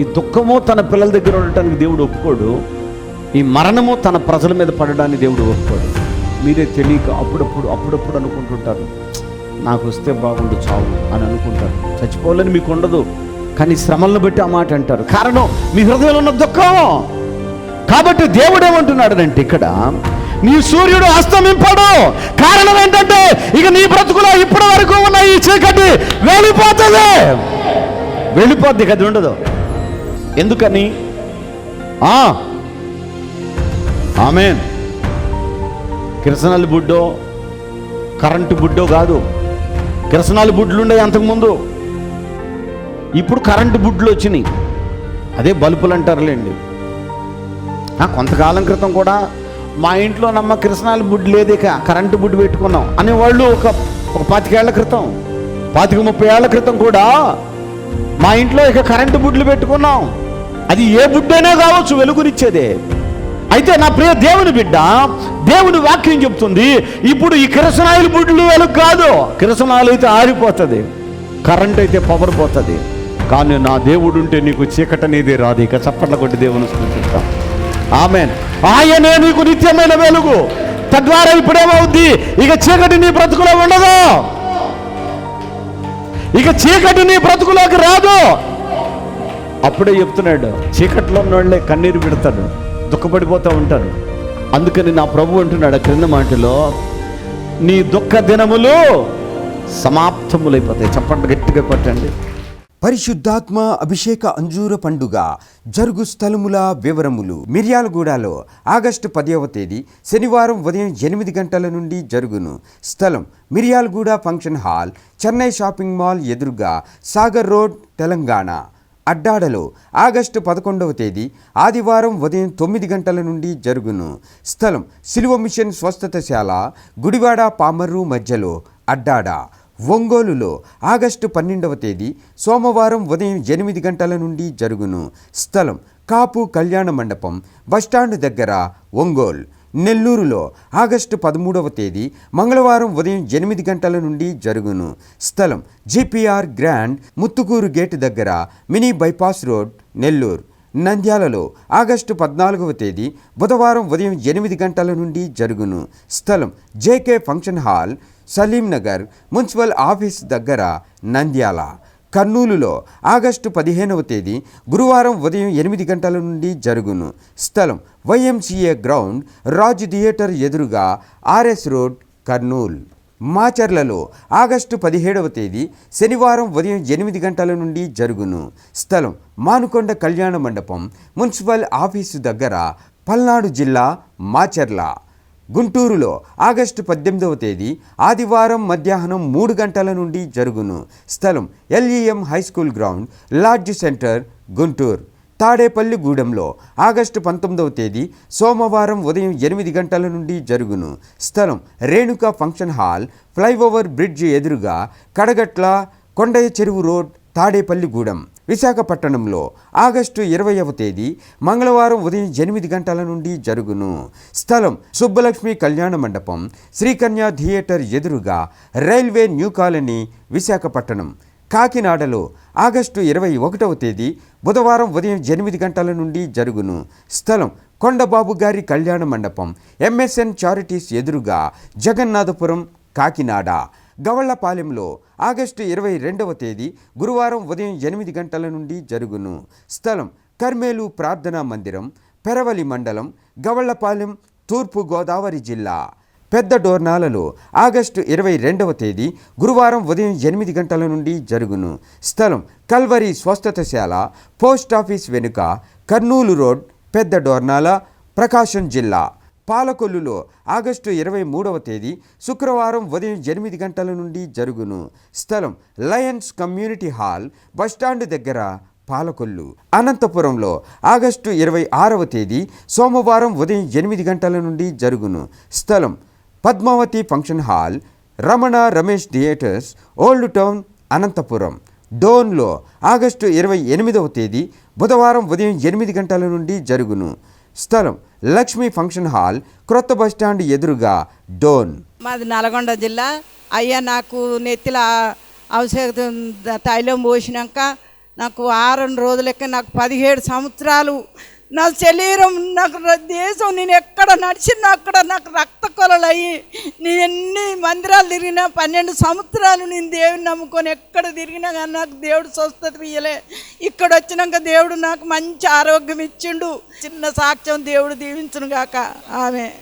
ఈ దుఃఖము తన పిల్లల దగ్గర ఉండటానికి దేవుడు ఒప్పుకోడు, ఈ మరణము తన ప్రజల మీద పడడానికి దేవుడు ఒప్పుకోడు. మీరే తెలియక అప్పుడప్పుడు అనుకుంటుంటారు, నాకు వస్తే బాగుండు చావు అని అనుకుంటారు. చచ్చిపోవాలని మీకు ఉండదు, కానీ శ్రమలను బట్టి ఆ మాట అంటారు. కారణం మీ హృదయంలో ఉన్న దుఃఖం. కాబట్టి దేవుడు ఏమంటున్నాడు ఇక్కడ, నీ సూర్యుడు అస్తమింపడు. కారణం ఏంటంటే ఇక నీ బ్రతుకులో ఇప్పటి వరకు ఉన్న ఈ చీకటి వెళ్ళిపోద్ది కదా, ఉండదు. ఎందుకని? ఆమేన్. కిరసనాలు బుడ్డో కరెంటు బుడ్డో కాదు. కిరసనాలు బుడ్లు ఉండే అంతకుముందు, ఇప్పుడు కరెంటు బుడ్లు వచ్చినాయి. అదే బల్బులు అంటారులేండి. కొంతకాలం క్రితం కూడా మా ఇంట్లో నమ్మ కిరసనాలు బుడ్డు లేదిక కరెంటు బుడ్డు పెట్టుకున్నాం అనేవాళ్ళు ఒక 25 ఏళ్ల క్రితం, 25-30 ఏళ్ల క్రితం కూడా మా ఇంట్లో ఇక కరెంటు బుడ్లు పెట్టుకున్నాం. అది ఏ బుడ్డైనా కావచ్చు, వెలుగునిచ్చేదే. అయితే నా ప్రియ దేవుని బిడ్డ, దేవుని వాక్యం చెప్తుంది, ఇప్పుడు ఈ కిరసనాయిల బుడ్లు వెలుగు కాదు. కిరసనాయిలు అయితే ఆరిపోతుంది, కరెంట్ అయితే పవర్ పోతుంది. కానీ నా దేవుడు ఉంటే నీకు చీకటనేది రాదు. ఇక చప్పట్ల కొట్టి దేవుని స్తుతిస్తాం. ఆమేన్. ఆయనే నీకు నిత్యమైన వెలుగు. తద్వారా ఇప్పుడేమవుద్ది, ఇక చీకటి నీ బ్రతుకులో ఉండదు, ఇక చీకటి నీ బ్రతుకులోకి రాదు. అప్పుడే చెప్తున్నాడు, చీకట్లో ఉన్నోళ్ళే కన్నీరు పెడతాడు, దుఃఖపడిపోతూ ఉంటారు. అందుకని నా ప్రభు అంటున్నాడు క్రింద మాటలో, నీ దుఃఖ దినములు సమాప్తములైపోతాయి. చప్పట్లు గట్టిగా కొట్టండి. పరిశుద్ధాత్మ అభిషేక అంజూర పండుగ జరుగు స్థలముల వివరములు. మిర్యాలగూడలో ఆగస్టు 10వ తేదీ శనివారం ఉదయం 8 గంటల నుండి జరుగును. స్థలం Miryalaguda function hall, Chennai shopping mall ఎదురుగా, సాగర్ రోడ్, తెలంగాణ. అడ్డాడలో ఆగస్టు 11వ తేదీ ఆదివారం ఉదయం 9 గంటల నుండి జరుగును. స్థలం సిలువ మిషన్ స్వస్థతశాల, గుడివాడ పామర్రు మధ్యలో, అడ్డాడ. ఒంగోలులో ఆగస్టు 12వ తేదీ సోమవారం ఉదయం 8 గంటల నుండి జరుగును. స్థలం కాపు కళ్యాణ మండపం, బస్టాండ్ దగ్గర, ఒంగోలు. నెల్లూరులో ఆగస్టు 13వ తేదీ మంగళవారం ఉదయం 8 గంటల నుండి జరుగును. స్థలం జిపిఆర్ గ్రాండ్, ముత్తుకూరు గేటు దగ్గర, మినీ బైపాస్ రోడ్, నెల్లూరు. నంద్యాలలో ఆగస్టు 14వ తేదీ బుధవారం ఉదయం 8 గంటల నుండి జరుగును. స్థలం JK function hall, Salim Nagar, municipal office దగ్గర, నంద్యాల. కర్నూలులో ఆగస్టు 15వ తేదీ గురువారం ఉదయం 8 గంటల నుండి జరుగును. స్థలం వైఎంసీఏ గ్రౌండ్, రాజ్ థియేటర్ ఎదురుగా, ఆర్ఎస్ రోడ్, కర్నూలు. మాచర్లలో ఆగస్టు 17వ తేదీ శనివారం ఉదయం 8 గంటల నుండి జరుగును. స్థలం మానుకొండ కళ్యాణ మండపం, మున్సిపల్ ఆఫీసు దగ్గర, పల్నాడు జిల్లా, మాచర్ల. గుంటూరులో ఆగస్టు 18వ తేదీ ఆదివారం మధ్యాహ్నం 3 గంటల నుండి జరుగును. స్థలం LEM high school ground, lodge centre, Guntur. తాడేపల్లిగూడెంలో ఆగస్టు 19వ తేదీ సోమవారం ఉదయం 8 గంటల నుండి జరుగును. స్థలం Renuka function hall, flyover bridge ఎదురుగా, కడగట్ల, కొండయ్య చెరువు రోడ్, తాడేపల్లిగూడెం. విశాఖపట్నంలో ఆగస్టు 20వ తేదీ మంగళవారం ఉదయం 8 గంటల నుండి జరుగును. స్థలం సుబ్బలక్ష్మి కళ్యాణ మండపం, శ్రీకన్య థియేటర్ ఎదురుగా, రైల్వే న్యూ కాలనీ, విశాఖపట్నం. కాకినాడలో ఆగస్టు 21వ తేదీ బుధవారం ఉదయం 8 గంటల నుండి జరుగును. స్థలం కొండబాబు గారి కళ్యాణ మండపం, ఎంఎస్ఎన్ చారిటీస్ ఎదురుగా, జగన్నాథపురం, కాకినాడ. గవళ్లపాలెంలో ఆగస్టు 22వ తేదీ గురువారం ఉదయం 8 గంటల నుండి జరుగును. స్థలం కర్మేలు ప్రార్థనా మందిరం, పెరవలి మండలం, గవళ్లపాలెం, తూర్పు గోదావరి జిల్లా. పెద్ద డోర్నాలలో ఆగస్టు 22వ తేదీ గురువారం ఉదయం 8 గంటల నుండి జరుగును. స్థలం కల్వరి స్వస్థతశాల, పోస్ట్ ఆఫీస్ వెనుక, కర్నూలు రోడ్, పెద్ద డోర్నాల, ప్రకాశం జిల్లా. పాలకొల్లులో ఆగస్టు 23వ తేదీ శుక్రవారం ఉదయం 8 గంటల నుండి జరుగును. స్థలం లయన్స్ కమ్యూనిటీ హాల్, బస్టాండ్ దగ్గర, పాలకొల్లు. అనంతపురంలో ఆగస్టు 26వ తేదీ సోమవారం ఉదయం 8 గంటల నుండి జరుగును. స్థలం Padmavathi function hall, Ramana Ramesh theatres, old town, Anantapuram. డోన్లో ఆగస్టు 28వ తేదీ బుధవారం ఉదయం 8 గంటల నుండి జరుగును. స్థలం లక్ష్మీ ఫంక్షన్ హాల్, క్రొత్త బస్టాండ్ ఎదురుగా, డోన్. మాది నల్గొండ జిల్లా. అయ్యా నాకు నెత్తిల ఔషధం తైలం పోసినాక నాకు వారం రోజులకే నాకు 17 సంవత్సరాలు నా శరీరం, నాకు దేశం, నేను ఎక్కడ నడిచినా అక్కడ నాకు రక్త కొలలు అయ్యి నేను ఎన్ని మందిరాలు తిరిగినా 12 సంవత్సరాలు నేను దేవుని నమ్ముకొని ఎక్కడ తిరిగినా కానీ నాకు దేవుడు స్వస్థత ఇయ్యలే. ఇక్కడ వచ్చినాక దేవుడు నాకు మంచి ఆరోగ్యం ఇచ్చిండు. చిన్న సాక్ష్యం దేవుడు దీవించును గాక. ఆమె